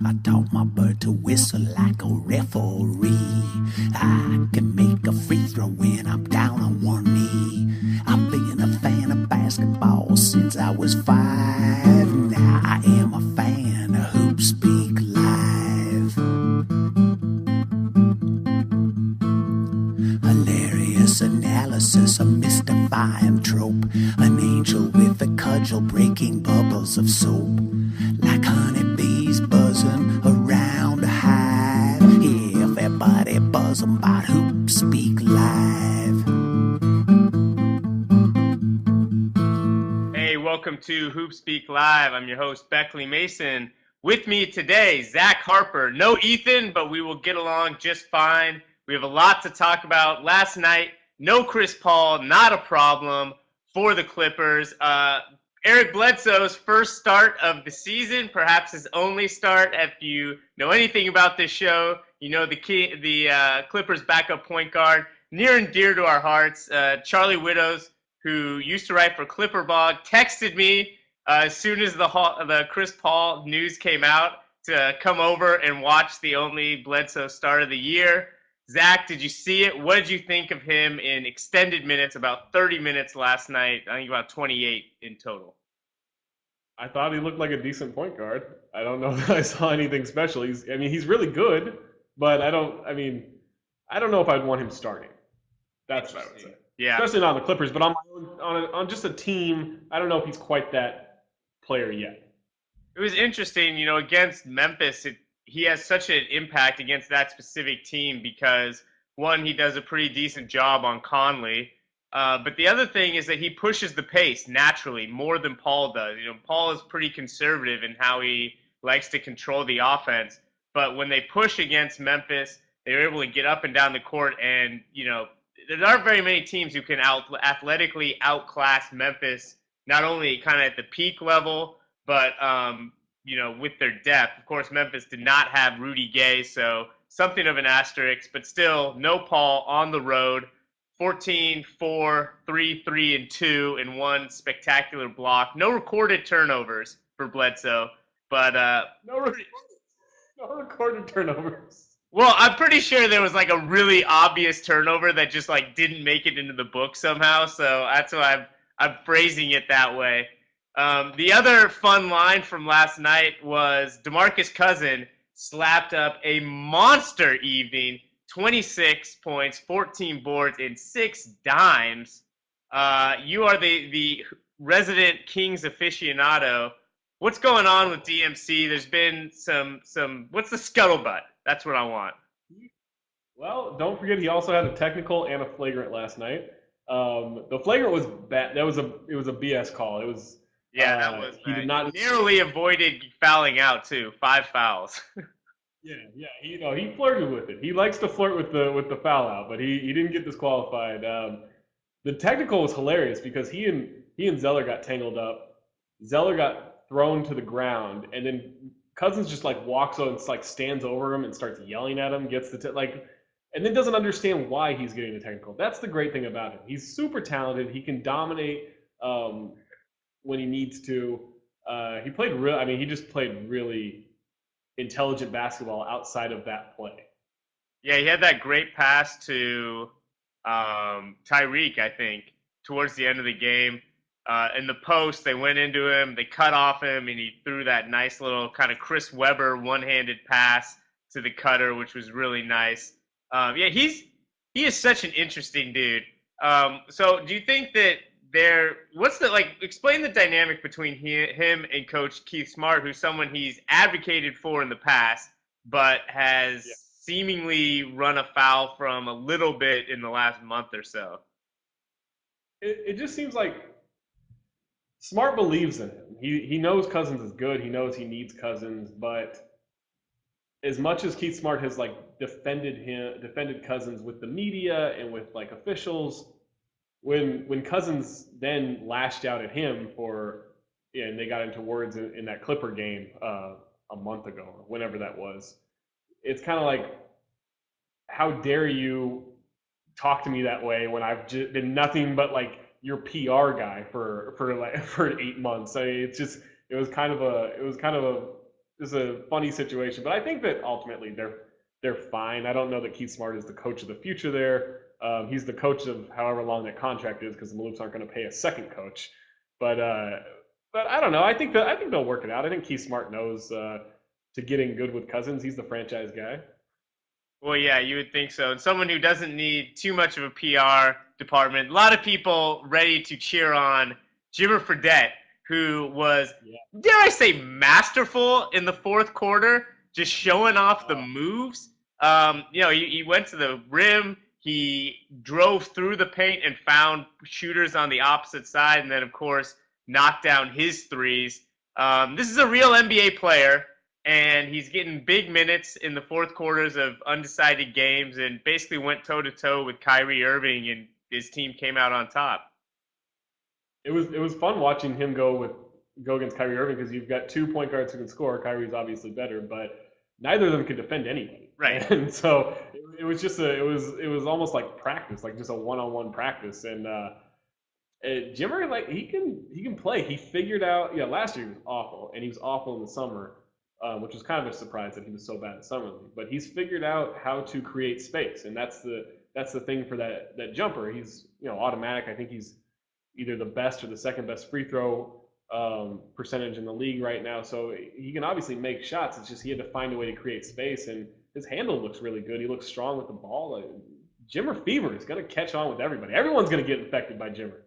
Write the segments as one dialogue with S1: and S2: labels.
S1: I taught my bird to whistle like a referee. I can make a free throw when I'm down on one knee. I've been a fan of basketball since I was 5. Now I am a fan of HoopSpeak Live. Hilarious analysis, a mystifying trope. An angel with a cudgel breaking bubbles of soap. Like honeybees buzzing around a hive. Yeah, everybody buzzing about HoopSpeak Live.
S2: Hey, welcome to HoopSpeak Live. I'm your host, Beckley Mason. With me today, Zach Harper. No Ethan, but we will get along just fine. We have a lot to talk about. Last night, no Chris Paul, not a problem for the Clippers. Eric Bledsoe's first start of the season, perhaps his only start. If you know anything about this show, you know the Clippers backup point guard, near and dear to our hearts, Charlie Widows, who used to write for Clipper Blog, texted me as soon as the Chris Paul news came out to come over and watch the only Bledsoe start of the year. Zach, did you see it? What did you think of him in extended minutes, about 30 minutes last night? I think about 28 in total.
S3: I thought he looked like a decent point guard. I don't know if I saw anything special. He's really good, but I don't know if I'd want him starting. That's what I would say.
S2: Yeah.
S3: Especially not on the Clippers, but on just a team, I don't know if he's quite that player yet.
S2: It was interesting, against Memphis, he has such an impact against that specific team because, one, he does a pretty decent job on Conley. But the other thing is that he pushes the pace naturally more than Paul does. Paul is pretty conservative in how he likes to control the offense. But when they push against Memphis, they're able to get up and down the court. And, there aren't very many teams who can athletically outclass Memphis, not only kind of at the peak level, but with their depth. Of course, Memphis did not have Rudy Gay, so something of an asterisk, but still no Paul on the road. 14, 4, 3, 3, and 2 in one spectacular block. No recorded turnovers for Bledsoe, but
S3: no recorded turnovers.
S2: Well, I'm pretty sure there was like a really obvious turnover that just like didn't make it into the book somehow. So that's why I'm phrasing it that way. The other fun line from last night was DeMarcus Cousins slapped up a monster evening, 26 points, 14 boards, and 6 dimes. You are the resident Kings aficionado. What's going on with DMC? There's been some. What's the scuttlebutt? That's what I want.
S3: Well, don't forget he also had a technical and a flagrant last night. The flagrant was bad. It was a BS call. It was.
S2: Yeah, that was
S3: he
S2: bad.
S3: did not
S2: He narrowly avoided fouling out too. 5 fouls.
S3: Yeah. He flirted with it. He likes to flirt with the foul out, but he didn't get disqualified. The technical was hilarious because he and Zeller got tangled up. Zeller got thrown to the ground, and then Cousins just like walks on, like stands over him and starts yelling at him. Gets and then doesn't understand why he's getting the technical. That's the great thing about him. He's super talented. He can dominate when he needs to. He just played really intelligent basketball outside of that play.
S2: Yeah, he had that great pass to Tyreek, I think, towards the end of the game. In the post, they went into him, they cut off him, and he threw that nice little kind of Chris Webber one-handed pass to the cutter, which was really nice. He is such an interesting dude. So do you think that explain the dynamic between him and Coach Keith Smart, who's someone he's advocated for in the past, but has seemingly run afoul from a little bit in the last month or so?
S3: It just seems like Smart believes in him. He knows Cousins is good. He knows he needs Cousins, but as much as Keith Smart has like defended Cousins with the media and with like officials, when Cousins then lashed out at him and they got into words in that Clipper game a month ago or whenever that was, it's kind of like, how dare you talk to me that way when I've been nothing but like your PR guy for 8 months. I mean, it was kind of a funny situation. But I think that ultimately they're fine. I don't know that Keith Smart is the coach of the future there. He's the coach of however long that contract is because the Maloofs aren't going to pay a second coach. But I don't know. I think they'll work it out. I think Keith Smart knows to getting good with Cousins. He's the franchise guy.
S2: Well, yeah, you would think so. And someone who doesn't need too much of a PR department. A lot of people ready to cheer on Jimmer Fredette, who was, dare I say, masterful in the fourth quarter, just showing off the moves. He went to the rim. He drove through the paint and found shooters on the opposite side, and then, of course, knocked down his threes. This is a real NBA player, and he's getting big minutes in the fourth quarters of undecided games and basically went toe-to-toe with Kyrie Irving, and his team came out on top.
S3: It was fun watching him go against Kyrie Irving because you've got 2 point guards who can score. Kyrie's obviously better, but neither of them can defend anybody.
S2: Right.
S3: And so it was just it was almost like practice, like just a one-on-one practice. And Jimmer, like he can play. He figured out. Yeah, last year he was awful, and he was awful in the summer, which was kind of a surprise that he was so bad in summer league. But he's figured out how to create space, and that's the thing for that jumper. He's automatic. I think he's either the best or the second best free throw percentage in the league right now. So he can obviously make shots. It's just he had to find a way to create space, and his handle looks really good. He looks strong with the ball. Jimmer fever is going to catch on with everybody. Everyone's going to get infected by Jimmer.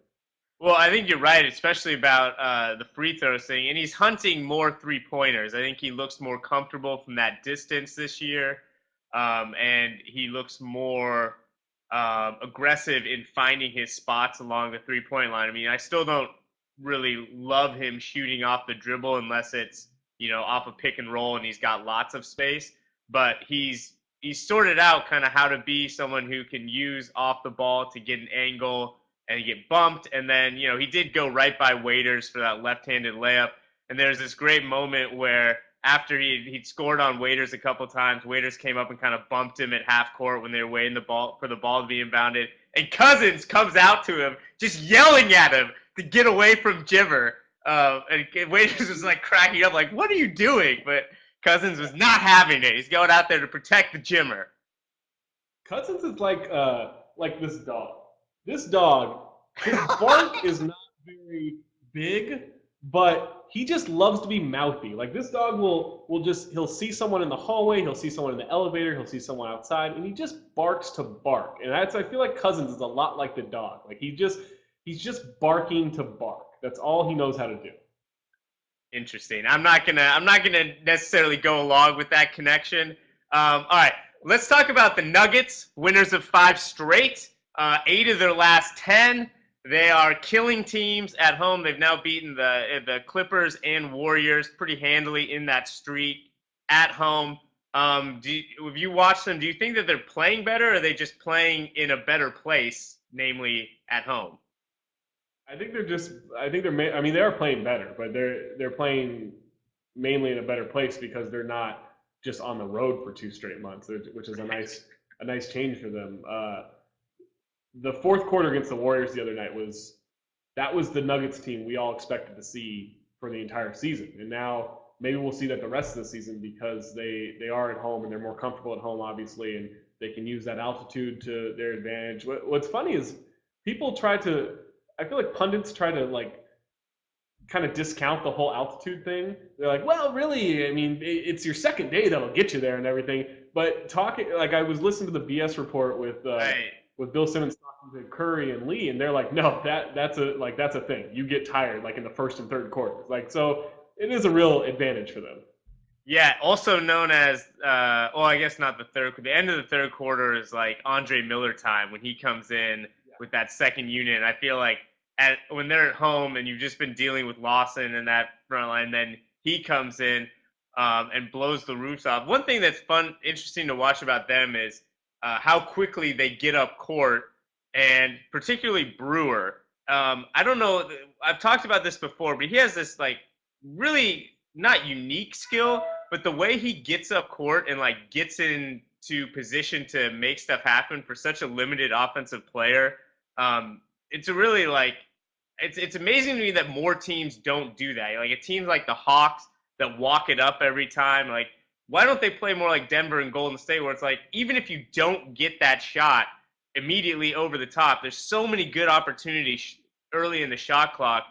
S2: Well, I think you're right, especially about the free throw thing. And he's hunting more three-pointers. I think he looks more comfortable from that distance this year. And he looks more aggressive in finding his spots along the three-point line. I mean, I still don't really love him shooting off the dribble unless it's, off a pick and roll and he's got lots of space. But he's sorted out kind of how to be someone who can use off the ball to get an angle and get bumped. And then, he did go right by Waiters for that left-handed layup. And there's this great moment where after he'd scored on Waiters a couple times, Waiters came up and kind of bumped him at half court when they were waiting for the ball to be inbounded. And Cousins comes out to him, just yelling at him to get away from Jimmer. And Waiters was like cracking up, like, what are you doing? But Cousins was not having it. He's going out there to protect the Jimmer.
S3: Cousins is like this dog. This dog, his bark is not very big, but he just loves to be mouthy. Like this dog he'll see someone in the hallway, he'll see someone in the elevator, he'll see someone outside, and he just barks to bark. And I feel like Cousins is a lot like the dog. Like he's just barking to bark. That's all he knows how to do.
S2: Interesting. I'm not gonna necessarily go along with that connection. All right, let's talk about the Nuggets, winners of 5 straight. 8 of their last 10. They are killing teams at home. They've now beaten the Clippers and Warriors pretty handily in that streak at home. If you watch them, do you think that they're playing better, or are they just playing in a better place, namely at home?
S3: I think they are playing better, but they're playing mainly in a better place because they're not just on the road for 2 straight months, which is a nice change for them. The fourth quarter against the Warriors the other night was the Nuggets team we all expected to see for the entire season. And now maybe we'll see that the rest of the season because they are at home and they're more comfortable at home, obviously, and they can use that altitude to their advantage. What's funny is I feel like pundits try to kind of discount the whole altitude thing. They're like, well, really, I mean, it's your second day that'll get you there and everything. But I was listening to the BS report with Bill Simmons talking to Curry and Lee, and they're like, no, that's a thing. You get tired in the first and third quarters. So it is a real advantage for them.
S2: Yeah, also known as I guess not the third. The end of the third quarter is like Andre Miller time when he comes in with that second unit. And I feel like when they're at home and you've just been dealing with Lawson and that front line, then he comes in and blows the roofs off. One thing that's interesting to watch about them is how quickly they get up court, and particularly Brewer. I don't know. I've talked about this before, but he has this really not unique skill, but the way he gets up court and gets into position to make stuff happen for such a limited offensive player it's a really like it's amazing to me that more teams don't do that. Like a team like the Hawks that walk it up every time. Like why don't they play more like Denver and Golden State, where it's like even if you don't get that shot immediately over the top, there's so many good opportunities early in the shot clock.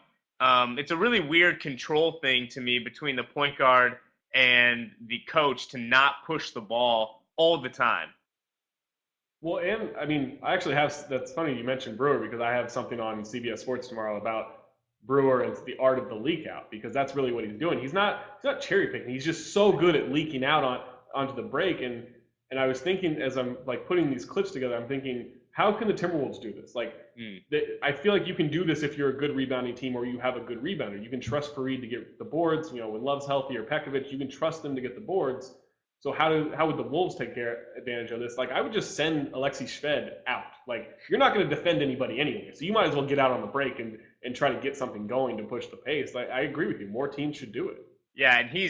S2: It's a really weird control thing to me between the point guard and the coach to not push the ball all the time.
S3: Well, and I mean, I actually have. That's funny you mentioned Brewer because I have something on CBS Sports tomorrow about Brewer and the art of the leak out because that's really what he's doing. He's not cherry picking. He's just so good at leaking out onto the break. And I was thinking as I'm like putting these clips together, I'm thinking, how can the Timberwolves do this? Like, I feel like you can do this if you're a good rebounding team or you have a good rebounder. You can trust Fareed to get the boards. You know, when Love's healthy or Pekovic, you can trust them to get the boards. So how would the Wolves take advantage of this? Like, I would just send Alexi Shved out. Like, you're not going to defend anybody anyway, so you might as well get out on the break and try to get something going to push the pace. I agree with you. More teams should do it.
S2: Yeah, and he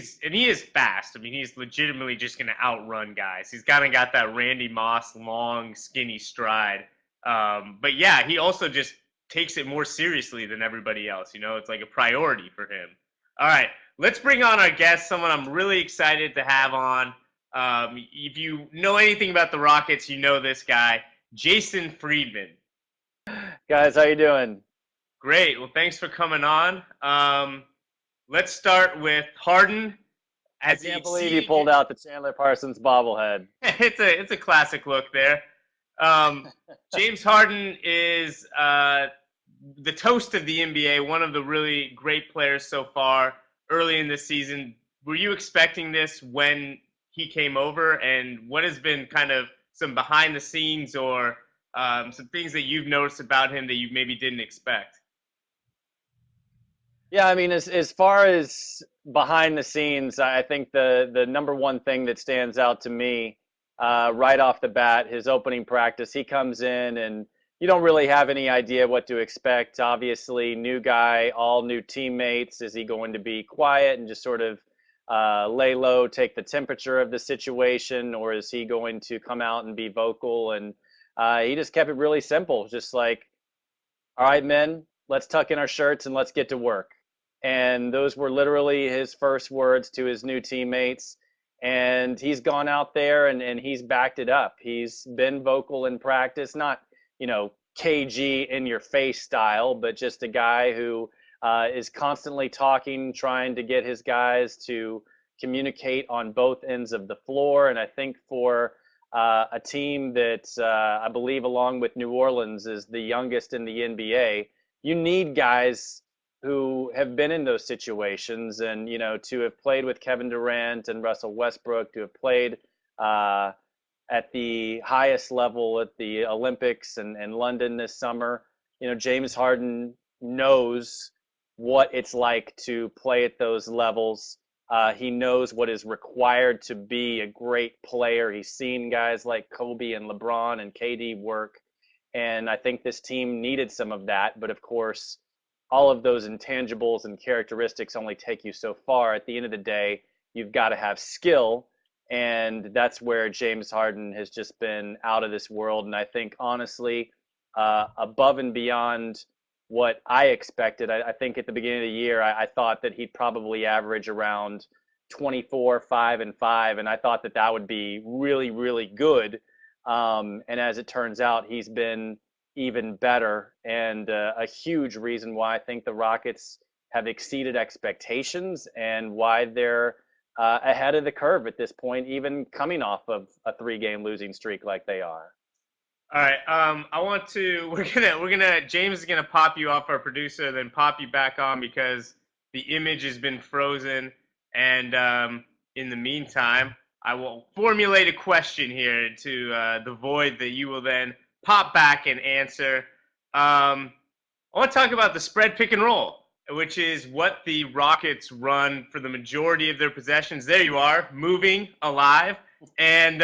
S2: is fast. I mean, he's legitimately just going to outrun guys. He's kind of got that Randy Moss long, skinny stride. But yeah, he also just takes it more seriously than everybody else. You know, it's like a priority for him. All right, let's bring on our guest, someone I'm really excited to have on. If you know anything about the Rockets, you know this guy, Jason Friedman.
S4: Guys, how you doing?
S2: Great. Well, thanks for coming on. Let's start with Harden.
S4: I can't believe you pulled out the Chandler Parsons bobblehead.
S2: It's a classic look there. James Harden is the toast of the NBA, one of the really great players so far early in this season. Were you expecting this when he came over, and what has been kind of some behind the scenes or some things that you've noticed about him that you maybe didn't expect?
S4: Yeah, I mean, as far as behind the scenes, I think the number one thing that stands out to me right off the bat, his opening practice, he comes in and you don't really have any idea what to expect. Obviously, new guy, all new teammates. Is he going to be quiet and just sort of lay low, take the temperature of the situation, or is he going to come out and be vocal? And he just kept it really simple, just like, all right, men, let's tuck in our shirts and let's get to work. And those were literally his first words to his new teammates. And he's gone out there and he's backed it up. He's been vocal in practice, not, KG in your face style, but just a guy who is constantly talking, trying to get his guys to communicate on both ends of the floor. And I think for a team that I believe, along with New Orleans, is the youngest in the NBA, you need guys who have been in those situations, and to have played with Kevin Durant and Russell Westbrook, to have played at the highest level at the Olympics and London this summer. James Harden knows what it's like to play at those levels. He knows what is required to be a great player. He's seen guys like Kobe and LeBron and KD work, and I think this team needed some of that. But of course, all of those intangibles and characteristics only take you so far. At the end of the day, you've got to have skill, and that's where James Harden has just been out of this world. And I think, honestly, above and beyond what I expected. I think at the beginning of the year, I thought that he'd probably average around 24, 5, and 5, and I thought that would be really, really good. And as it turns out, he's been even better, and a huge reason why I think the Rockets have exceeded expectations and why they're ahead of the curve at this point, even coming off of a 3-game losing streak like they are.
S2: All right. We're gonna James is gonna pop you off, our producer, then pop you back on because the image has been frozen. And in the meantime, I will formulate a question here to the void that you will then pop back and answer. I want to talk about the spread pick and roll, which is what the Rockets run for the majority of their possessions. There you are, moving, alive. And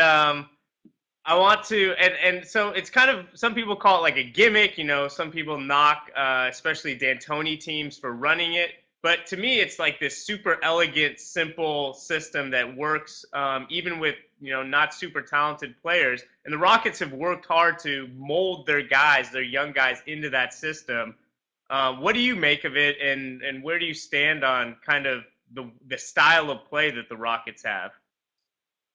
S2: I want to, and so it's kind of, some people call it like a gimmick, some people knock, especially D'Antoni teams for running it. But to me, it's like this super elegant, simple system that works even with not super talented players. And the Rockets have worked hard to mold their guys, their young guys, into that system. What do you make of it, and where do you stand on kind of the style of play that the Rockets have?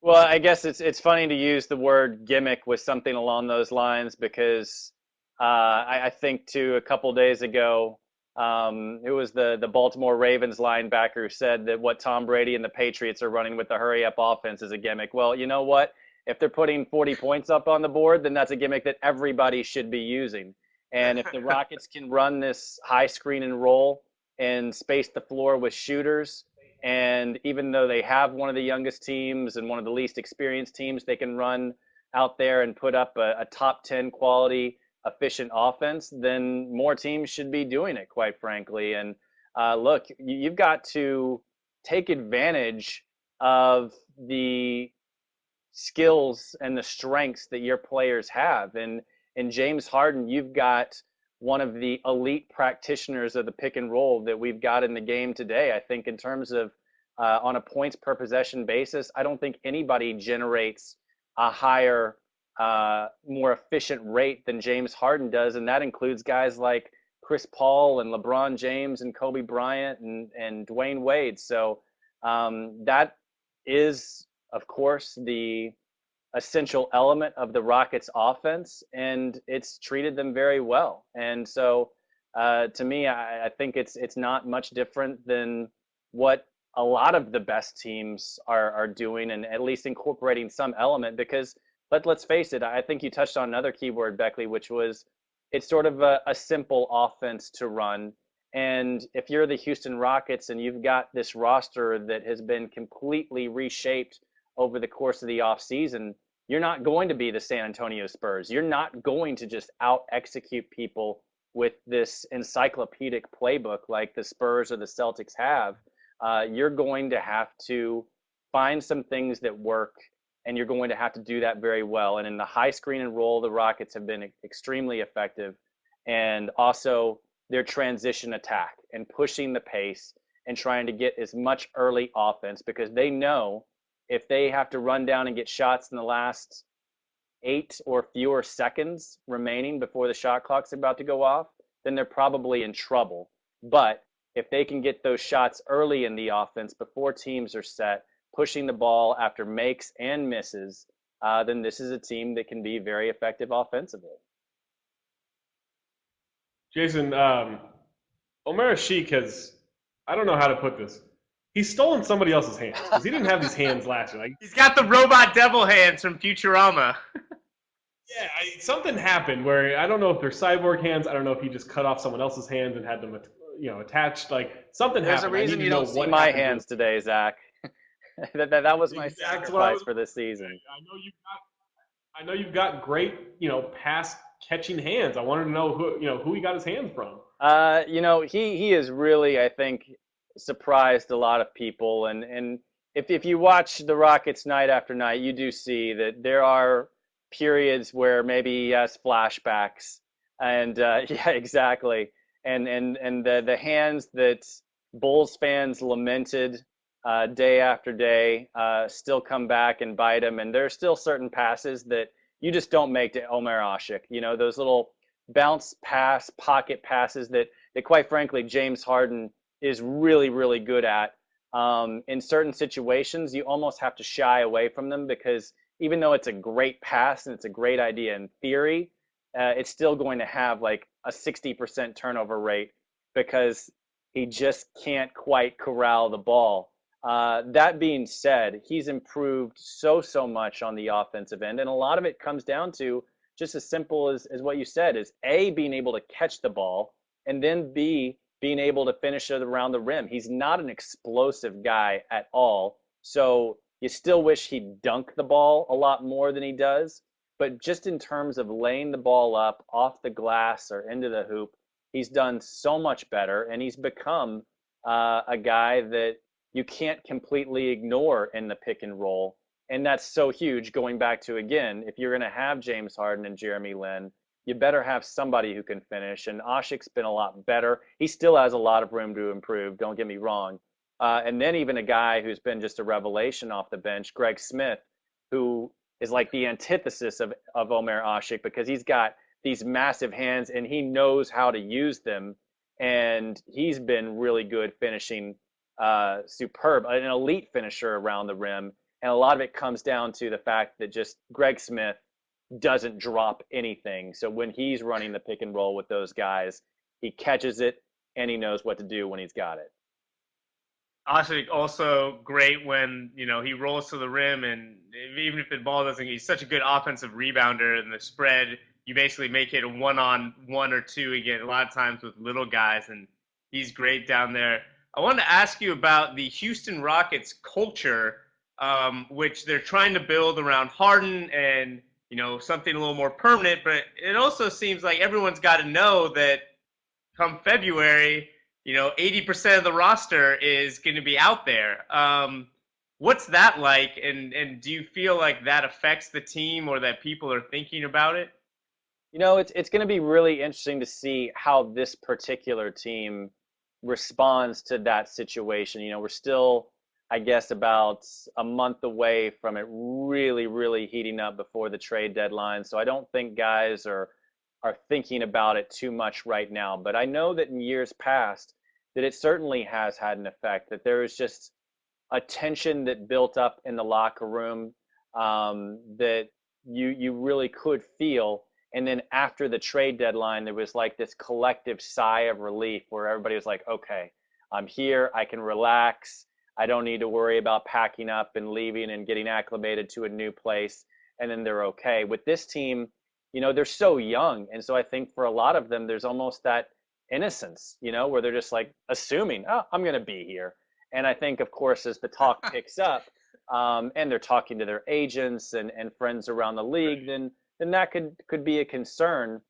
S4: Well, I guess it's funny to use the word gimmick with something along those lines because I think a couple days ago, it was the Baltimore Ravens linebacker who said that what Tom Brady and the Patriots are running with the hurry up offense is a gimmick. Well, you know what? If they're putting 40 points up on the board, then that's a gimmick that everybody should be using. And if the Rockets can run this high screen and roll and space the floor with shooters, and even though they have one of the youngest teams and one of the least experienced teams, they can run out there and put up a top 10 quality, efficient offense, then more teams should be doing it, quite frankly. And look, you've got to take advantage of the skills and the strengths that your players have. And in James Harden, you've got one of the elite practitioners of the pick and roll that we've got in the game today. I think in terms of on a points per possession basis, I don't think anybody generates a higher, more efficient rate than James Harden does. And that includes guys like Chris Paul and LeBron James and Kobe Bryant and Dwayne Wade. So that is, of course, the essential element of the Rockets offense, and it's treated them very well. And so to me, I think it's not much different than what a lot of the best teams are doing, and at least incorporating some element, because let's face it, I think you touched on another key word, Beckley, which was it's sort of a simple offense to run. And if you're the Houston Rockets and you've got this roster that has been completely reshaped over the course of the offseason, you're not going to be the San Antonio Spurs. You're not going to just out-execute people with this encyclopedic playbook like the Spurs or the Celtics have. You're going to have to find some things that work, and you're going to have to do that very well. And in the high screen and roll, the Rockets have been extremely effective. And also their transition attack and pushing the pace and trying to get as much early offense, because they know if they have to run down and get shots in the last 8 or fewer seconds remaining before the shot clock's about to go off, then they're probably in trouble. But if they can get those shots early in the offense before teams are set, pushing the ball after makes and misses, then this is a team that can be very effective offensively.
S3: Jason, Omer Sheik has, I don't know how to put this. He's stolen somebody else's hands because he didn't have these hands last year. Like,
S2: He's got the robot devil hands from Futurama.
S3: yeah, something happened where I don't know if they're cyborg hands. I don't know if he just cut off someone else's hands and had them, attached. Like something
S4: There's
S3: happened.
S4: a reason you don't see my hands today, Zach. that was my sacrifice for this season.
S3: I know you've got great, pass catching hands. I wanted to know who he got his hands from.
S4: He is really, I think, surprised a lot of people. And if you watch the Rockets night after night, you do see that there are periods where maybe he has flashbacks. And yeah, exactly. And the hands that Bulls fans lamented day after day still come back and bite him. And there are still certain passes that you just don't make to Omer Ashik. Those little bounce pass, pocket passes that quite frankly, James Harden is really, really good at. In certain situations, you almost have to shy away from them because even though it's a great pass and it's a great idea in theory, it's still going to have like a 60% turnover rate because he just can't quite corral the ball. That being said, he's improved so much on the offensive end. And a lot of it comes down to just as simple as what you said, is A, being able to catch the ball, and then B, being able to finish it around the rim. He's not an explosive guy at all. So you still wish he'd dunk the ball a lot more than he does. But just in terms of laying the ball up off the glass or into the hoop, he's done so much better. And he's become a guy that you can't completely ignore in the pick and roll. And that's so huge, going back to, again, if you're going to have James Harden and Jeremy Lin, you better have somebody who can finish. And Ashik's been a lot better. He still has a lot of room to improve, don't get me wrong. And then even a guy who's been just a revelation off the bench, Greg Smith, who is like the antithesis of Omer Ashik, because he's got these massive hands and he knows how to use them. And he's been really good finishing, superb, an elite finisher around the rim. And a lot of it comes down to the fact that just Greg Smith doesn't drop anything. So when he's running the pick and roll with those guys, he catches it and he knows what to do when he's got it.
S2: Ashik also great when, he rolls to the rim, and even if the ball doesn't, he's such a good offensive rebounder, and the spread, you basically make it a 1-on-1 or 2 again, a lot of times with little guys, and he's great down there. I wanted to ask you about the Houston Rockets culture, which they're trying to build around Harden and, something a little more permanent, but it also seems like everyone's got to know that come February, 80% of the roster is going to be out there. What's that like? And do you feel like that affects the team, or that people are thinking about it?
S4: It's going to be really interesting to see how this particular team responds to that situation. We're still, I guess, about a month away from it really, really heating up before the trade deadline. So I don't think guys are thinking about it too much right now. But I know that in years past that it certainly has had an effect, that there was just a tension that built up in the locker room, that you really could feel. And then after the trade deadline, there was like this collective sigh of relief where everybody was like, okay, I'm here, I can relax. I don't need to worry about packing up and leaving and getting acclimated to a new place. And then they're okay. With this team, they're so young. And so I think for a lot of them, there's almost that innocence, where they're just like assuming, oh, I'm going to be here. And I think, of course, as the talk picks up, and they're talking to their agents and friends around the league, then that could be a concern.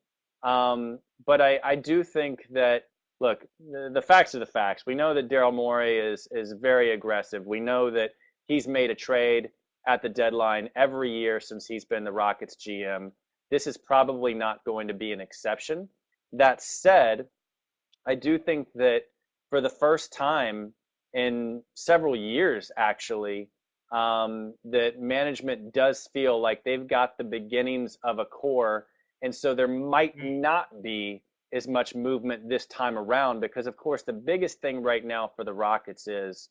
S4: But I do think that, look, the facts are the facts. We know that Daryl Morey is very aggressive. We know that he's made a trade at the deadline every year since he's been the Rockets GM. This is probably not going to be an exception. That said, I do think that for the first time in several years, actually, that management does feel like they've got the beginnings of a core. And so there might not be as much movement this time around, because, of course, the biggest thing right now for the Rockets is,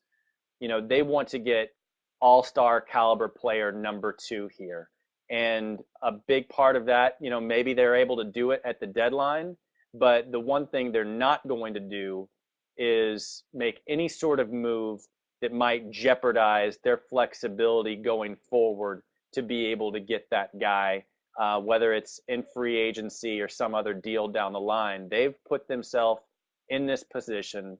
S4: they want to get all-star caliber player number 2 here. And a big part of that, maybe they're able to do it at the deadline, but the one thing they're not going to do is make any sort of move that might jeopardize their flexibility going forward to be able to get that guy, whether it's in free agency or some other deal down the line. They've put themselves in this position,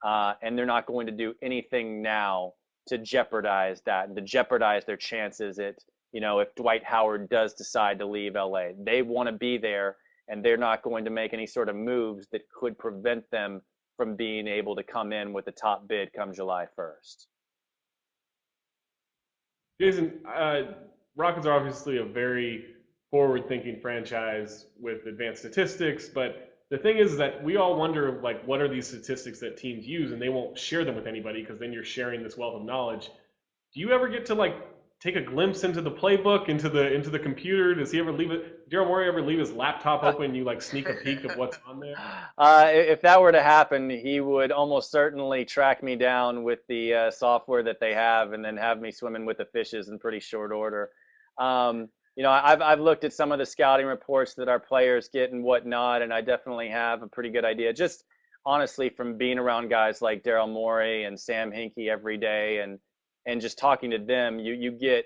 S4: and they're not going to do anything now to jeopardize that and to jeopardize their chances at, if Dwight Howard does decide to leave LA. They want to be there, and they're not going to make any sort of moves that could prevent them from being able to come in with the top bid come July 1st.
S3: Jason, Rockets are obviously a very forward-thinking franchise with advanced statistics, but the thing is that we all wonder, like, what are these statistics that teams use, and they won't share them with anybody because then you're sharing this wealth of knowledge. Do you ever get to, like, take a glimpse into the playbook, into the computer? Does he ever leave it? Daryl Morey ever leave his laptop open and you like sneak a peek of what's on there?
S4: If that were to happen, he would almost certainly track me down with the software that they have, and then have me swimming with the fishes in pretty short order. I've looked at some of the scouting reports that our players get and whatnot, and I definitely have a pretty good idea. Just honestly, from being around guys like Daryl Morey and Sam Hinkie every day, and just talking to them, you get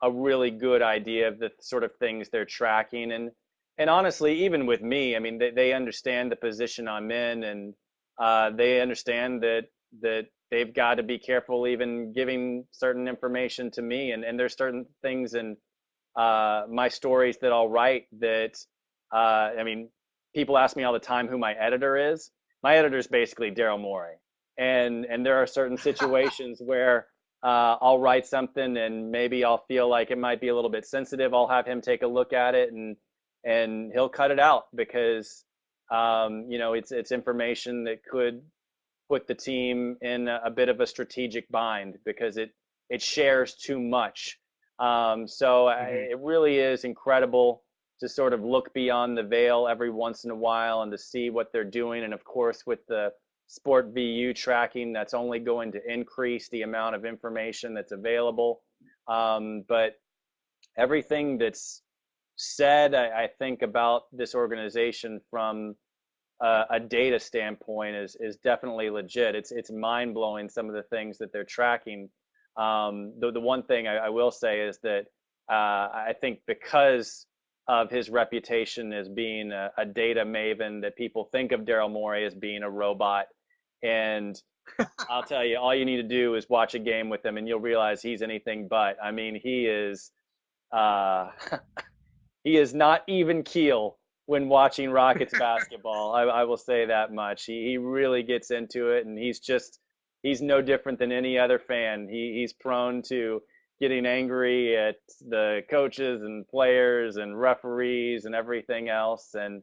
S4: a really good idea of the sort of things they're tracking. And honestly, even with me, I mean, they understand the position I'm in, and they understand that they've got to be careful even giving certain information to me. And there's certain things in my stories that I'll write that, people ask me all the time who my editor is. My editor is basically Daryl Morey. And there are certain situations where I'll write something and maybe I'll feel like it might be a little bit sensitive. I'll have him take a look at it, and he'll cut it out because, it's information that could put the team in a bit of a strategic bind because it shares too much It really is incredible to sort of look beyond the veil every once in a while and to see what they're doing. And of course, with the Sport VU tracking, that's only going to increase the amount of information that's available. But everything that's said, I think, about this organization from a data standpoint is definitely legit. It's mind blowing, some of the things that they're tracking. The one thing I will say is that I think because of his reputation as being a data maven, that people think of Daryl Morey as being a robot. And I'll tell you, all you need to do is watch a game with him, and you'll realize he's anything but. I mean, he is uh, he is not even keel when watching Rockets basketball. I will say that much. He really gets into it, and he's no different than any other fan. He's prone to getting angry at the coaches and players and referees and everything else, and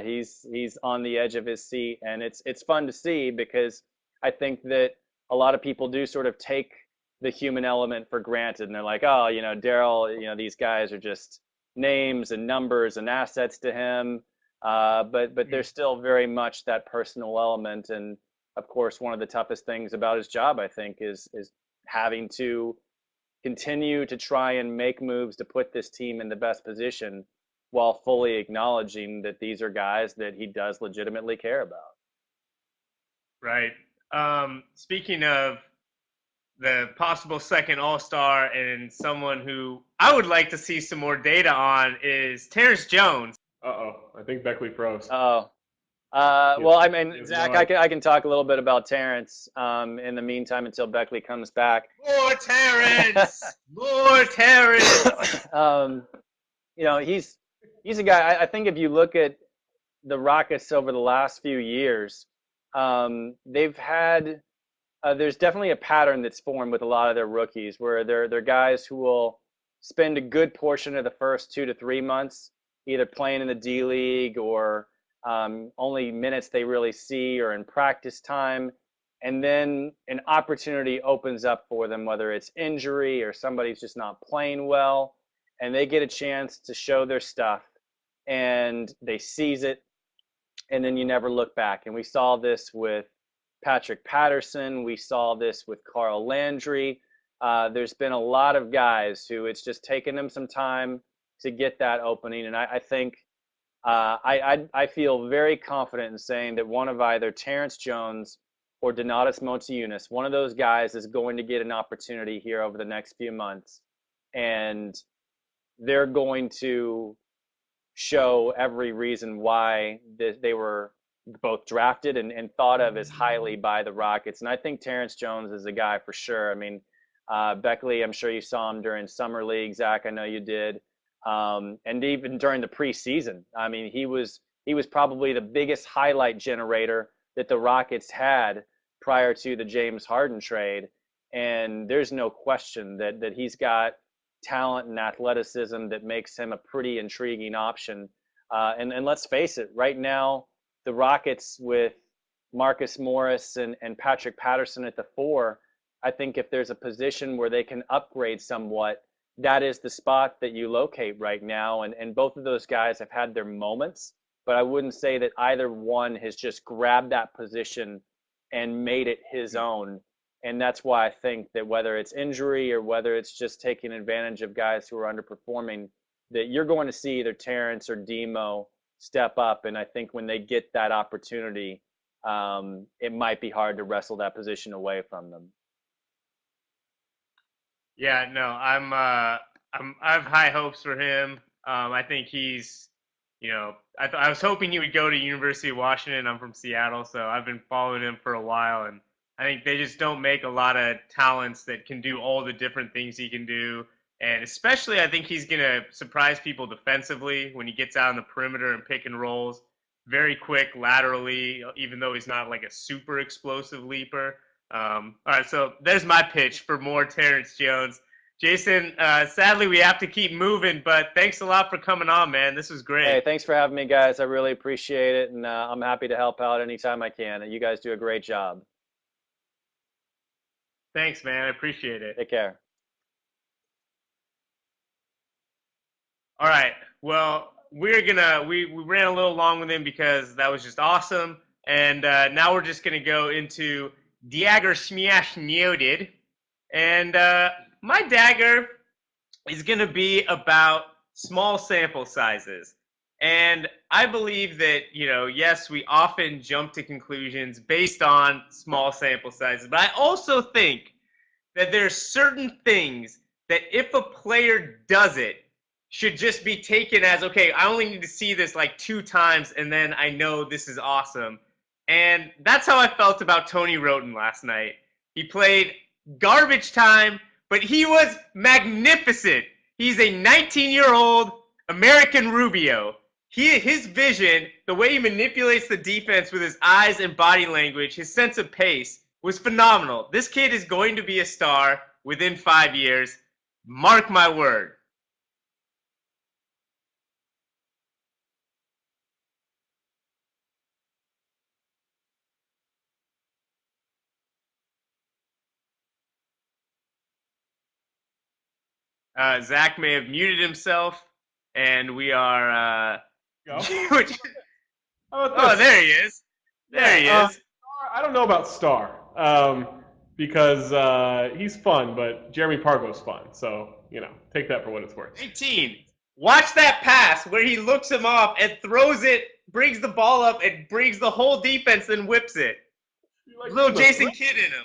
S4: he's on the edge of his seat, and it's fun to see because I think that a lot of people do sort of take the human element for granted, and they're like, oh, Daryl, these guys are just names and numbers and assets to him, but there's still very much that personal element. And of course, one of the toughest things about his job, I think, is having to continue to try and make moves to put this team in the best position while fully acknowledging that these are guys that he does legitimately care about.
S2: Right. Speaking of the possible second All-Star and someone who I would like to see some more data on is Terrence Jones.
S3: I think Beckley froze.
S4: Oh, well, I mean, Zach, I can talk a little bit about Terrence in the meantime until Beckley comes back.
S2: More Terrence! More Terrence!
S4: He's a guy. I think if you look at the Rockets over the last few years, they've had there's definitely a pattern that's formed with a lot of their rookies where they're guys who will spend a good portion of the first 2 to 3 months either playing in the D League or only minutes they really see or in practice time. And then an opportunity opens up for them, whether it's injury or somebody's just not playing well, and they get a chance to show their stuff and they seize it, and then you never look back. And we saw this with Patrick Patterson. We saw this with Carl Landry. There's been a lot of guys who it's just taken them some time to get that opening. And I think I feel very confident in saying that one of either Terrence Jones or Donatas Motiejunas, one of those guys is going to get an opportunity here over the next few months. And they're going to show every reason why they were both drafted and thought of as highly by the Rockets. And I think Terrence Jones is a guy for sure. I mean, Beckley, I'm sure you saw him during Summer League. Zach, I know you did. And even during the preseason, I mean, he was probably the biggest highlight generator that the Rockets had prior to the James Harden trade. And there's no question that he's got talent and athleticism that makes him a pretty intriguing option. And let's face it, right now, the Rockets with Marcus Morris and Patrick Patterson at the 4, I think if there's a position where they can upgrade somewhat, that is the spot that you locate right now. And both of those guys have had their moments, but I wouldn't say that either one has just grabbed that position and made it his own. And that's why I think that whether it's injury or whether it's just taking advantage of guys who are underperforming, that you're going to see either Terrence or Demo step up. And I think when they get that opportunity, it might be hard to wrestle that position away from them.
S2: Yeah, no, I have high hopes for him. I think he's, I was hoping he would go to University of Washington. I'm from Seattle, so I've been following him for a while, and I think they just don't make a lot of talents that can do all the different things he can do. And especially, I think he's going to surprise people defensively when he gets out on the perimeter and pick and rolls. Very quick laterally, even though he's not like a super explosive leaper. All right, so there's my pitch for more Terrence Jones. Jason, sadly, we have to keep moving, but thanks a lot for coming on, man. This was great.
S4: Hey, thanks for having me, guys. I really appreciate it, and I'm happy to help out anytime I can. And you guys do a great job.
S2: Thanks, man. I appreciate it.
S4: Take care.
S2: All right. Well, we ran a little long with him because that was just awesome. And now we're just gonna go into Dagger Smash Noted. And my dagger is gonna be about small sample sizes. And I believe that, yes, we often jump to conclusions based on small sample sizes, but I also think that there's certain things that if a player does it, should just be taken as, okay, I only need to see this like 2 times and then I know this is awesome. And that's how I felt about Tony Roten last night. He played garbage time, but he was magnificent. He's a 19-year-old American Rubio. His vision, the way he manipulates the defense with his eyes and body language, his sense of pace was phenomenal. This kid is going to be a star within 5 years. Mark my word. Zach may have muted himself, and we are.
S3: Go.
S2: Oh, there he is. There he is.
S3: I don't know about Star because he's fun, but Jeremy Pargo's fun. So, take that for what it's worth.
S2: 18. Watch that pass where he looks him off and throws it, brings the ball up, and brings the whole defense and whips it. Little Jason Kidd in him.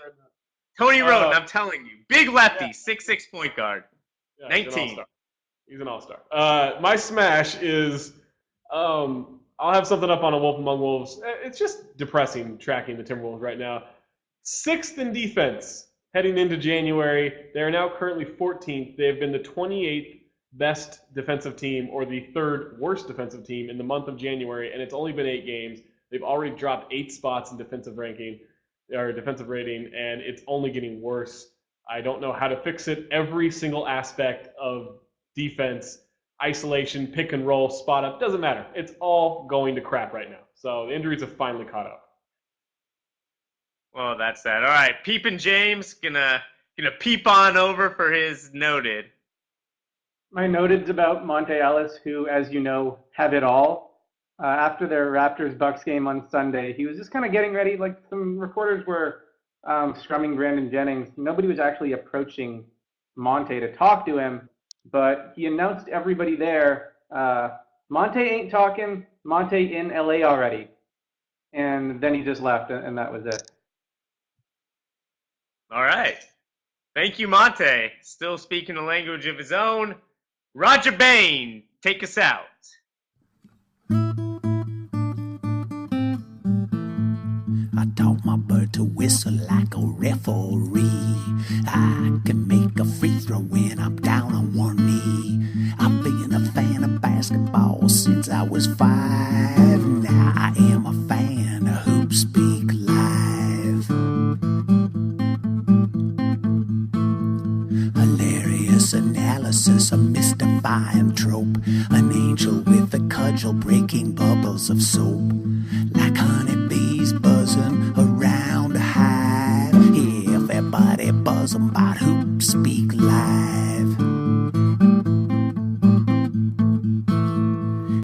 S2: Tony Roten, I'm telling you. Big lefty, 6'6" point guard.
S3: Yeah,
S2: 19.
S3: He's an all-star. My smash is I'll have something up on a Wolf Among Wolves. It's just depressing tracking the Timberwolves right now. 6th in defense heading into January. They're now currently 14th. They have been the 28th best defensive team or the 3rd worst defensive team in the month of January, and it's only been 8 games. They've already dropped 8 spots in defensive ranking or defensive rating, and it's only getting worse. I don't know how to fix it. Every single aspect of defense, isolation, pick and roll, spot up, doesn't matter. It's all going to crap right now. So the injuries have finally caught up.
S2: Well, that's that. All right, Peepin' James gonna peep on over for his noted.
S5: My noted's about Monte Ellis, who, as you know, have it all. After their Raptors-Bucks game on Sunday, he was just kind of getting ready. Like some reporters were scrumming Brandon Jennings. Nobody was actually approaching Monte to talk to him, but he announced everybody there, Monte ain't talking, Monte in LA already. And then he just left, and that was it.
S2: All right. Thank you, Monte. Still speaking the language of his own. Roger Bain, take us out.
S1: I taught my bird to whistle like a referee. I can make a free throw when I'm down on one knee. I've been a fan of basketball since I was 5. Now I am a fan of HoopSpeak Live. Hilarious analysis, a mystifying trope. An angel with a cudgel breaking bubbles of soap. Like honeybees buzzing around a hive. Everybody buzzing about HoopSpeak Live.